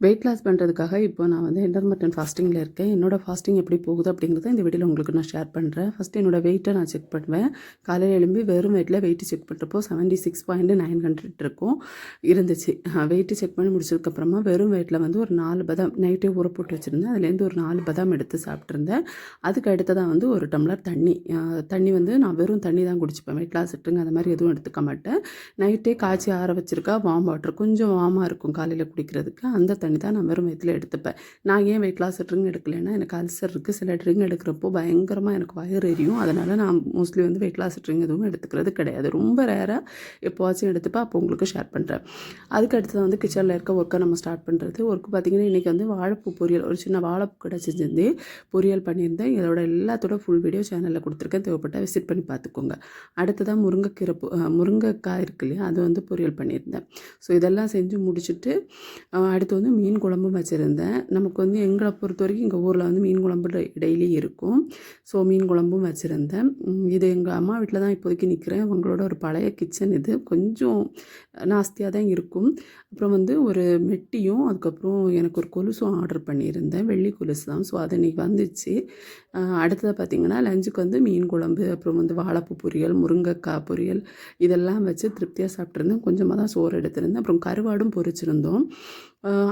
Weight loss பண்ணுறதுக்காக இப்போ நான் வந்து இன்டர்மிட்டன்ட் ஃபாஸ்டிங்கில் இருக்கேன். என்னோட ஃபாஸ்டிங் எப்படி போகுது அப்படிங்கிறத இந்த வீடியோவில் உங்களுக்கு நான் ஷேர் பண்ணுறேன். ஃபஸ்ட்டு என்னோட வெயிட்டை நான் செக் பண்ணுவேன். காலையில் எழும்பி வெறும் வெயிட்டில் வெயிட்டு செக் பண்ணுறப்போ 76.900 இருக்கும் இருந்துச்சு. வெயிட்டு செக் பண்ணி முடிச்சதுக்கப்புறமா வெறும் வெயிட்டில் வந்து ஒரு 4 பதாம் நைட்டே ஊற போட்டு வச்சுருந்தேன். அதுலேருந்து ஒரு 4 பதாம் எடுத்து சாப்பிட்ருந்தேன். அதுக்கு அடுத்ததான் வந்து ஒரு டம்ளர் தண்ணி. தண்ணி வந்து நான் வெறும் தண்ணி தான் குடிச்சுப்பேன். வெயிட் லாஸ் சிட்டுங்க அந்த மாதிரி எதுவும் எடுத்துக்க மாட்டேன். நைட்டே காய்ச்சி ஆற வச்சுருக்கா வார்ம் வாட்டர் கொஞ்சம் வார்மாக இருக்கும் காலையில் குடிக்கிறதுக்கு. அந்த தண்ணி தான் நான் வெறும் வயிற்றில் எடுத்துப்பேன். நான் ஏன் வெயிட் லாஸ் ட்ரிங்க் எடுக்கலைன்னா எனக்கு அல்சர் இருக்குது. சில ட்ரிங்க் எடுக்கிறப்போ பயங்கரமாக எனக்கு வயிறு எரியும். அதனால் நான் மோஸ்ட்லி வந்து வெயிட் லாஸ் ட்ரிங்க் எதுவும் எடுத்துக்கிறது கிடையாது. ரொம்ப ரேராக எப்போவாச்சும் எடுத்துப்பேன். அப்போ உங்களுக்கு ஷேர் பண்ணுறேன். அதுக்கு அடுத்தது வந்து கிச்சனில் இருக்க ஒர்க்கை நம்ம ஸ்டார்ட் பண்ணுறது. ஒர்க்கு பார்த்திங்கன்னா இன்றைக்கி வந்து வாழைப்பூ பொரியல், ஒரு சின்ன வாழைப்பூ கடை செஞ்சிருந்து பொரியல் பண்ணியிருந்தேன். இதோட எல்லாத்தோட ஃபுல் வீடியோ சேனலில் கொடுத்துருக்கேன். தேவைப்பட்டால் விசிட் பண்ணி பார்த்துக்கோங்க. அடுத்ததான் முருங்கைக்காய் இருக்கு இல்லையா, அது வந்து பொரியல் பண்ணியிருந்தேன். ஸோ இதெல்லாம் செஞ்சு முடிச்சுட்டு அடுத்து வந்து மீன் குழம்பும் வச்சுருந்தேன். நமக்கு வந்து எங்களை பொறுத்த வரைக்கும் எங்கள் ஊரில் வந்து மீன் குழம்பு டெய்லி இருக்கும். ஸோ மீன் குழம்பும் வச்சுருந்தேன். இது எங்கள் அம்மா வீட்டில் தான் இப்போதைக்கு நிற்கிறேன். அவங்களோட ஒரு பழைய கிச்சன் இது. கொஞ்சம் நாஸ்தியாக தான் இருக்கும். அப்புறம் வந்து ஒரு மெட்டியும் அதுக்கப்புறம் எனக்கு ஒரு கொலுசும் ஆர்டர் பண்ணியிருந்தேன். வெள்ளி கொலுசு தான். ஸோ அது இன்றைக்கி வந்துச்சு. அடுத்தது பார்த்திங்கன்னா லஞ்சுக்கு வந்து மீன் குழம்பு, அப்புறம் வந்து வாழைப்பூ பொரியல், முருங்கைக்காய் பொரியல் இதெல்லாம் வச்சு திருப்தியாக சாப்பிட்ருந்தேன். கொஞ்சமாக தான் சோறு எடுத்திருந்தேன். அப்புறம் கருவாடும் பொரிச்சிருந்தோம்.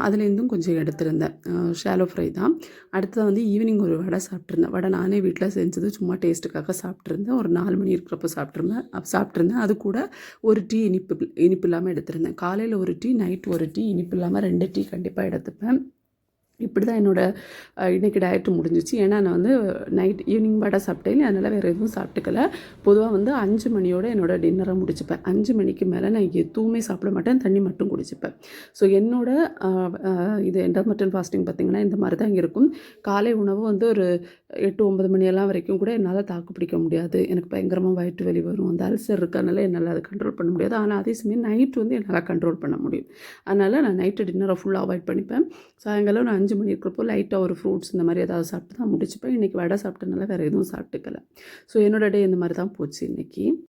அதுலேருந்தும் கொஞ்சம் எடுத்திருந்தேன். ஷாலோ ஃப்ரை தான். அடுத்தது வந்து ஈவினிங் ஒரு வடை சாப்பிட்ருந்தேன். வடை நானே வீட்டில் செஞ்சது, சும்மா டேஸ்ட்டுக்காக சாப்பிட்ருந்தேன். ஒரு 4 மணி இருக்கிறப்போ சாப்பிட்ருந்தேன். அது கூட ஒரு டீ இனிப்பு இல்லாமல் எடுத்திருந்தேன். காலையில் ஒரு டீ, நைட் ஒரு டீ, இனிப்பு இல்லாமல் 2 டீ கண்டிப்பாக எடுத்துப்பேன். இப்படி தான் இன்றைக்கி டயட்டு முடிஞ்சிச்சு. ஏன்னா நான் வந்து ஈவினிங் வடை சாப்பிட்டேன். அதனால் வேறு எதுவும் சாப்பிட்டுக்கல. பொதுவாக வந்து 5 மணியோட என்னோடய டின்னரை முடிச்சுப்பேன். 5 மணிக்கு மேலே நான் எதுவுமே சாப்பிட மாட்டேன். தண்ணி மட்டும் குடிச்சுப்பேன். ஸோ இது இன்டர்மிட்டன்ட் ஃபாஸ்டிங் பார்த்திங்கன்னா இந்த மாதிரி தான் இருக்கும். காலை உணவு வந்து ஒரு 8-9 மணியெல்லாம் வரைக்கும் கூட என்னால் தாக்கு பிடிக்க முடியாது. எனக்கு பயங்கரமாக வயிற்று வலி வரும். அந்த அல்சர் இருக்கறனால என்னால் அதை கண்ட்ரோல் பண்ண முடியாது. ஆனால் அதே சமயம் நைட் வந்து என்னால் கண்ட்ரோல் பண்ண முடியும். அதனால் நான் நைட்டு டின்னரை ஃபுல்லாக அவாய்ட் பண்ணிப்பேன். சாயங்காலம் நான் 5 மணி இருக்கிறப்போ லைட்டாக ஒரு ஃப்ரூட்ஸ் இந்த மாதிரி ஏதாவது சாப்பிட்டு தான் முடிச்சுப்பேன். இன்றைக்கி வடை சாப்பிட்டனால வேறு எதுவும் சாப்பிட்டுக்கல. ஸோ என்னோட டே இந்த மாதிரி தான் போச்சு இன்றைக்கி.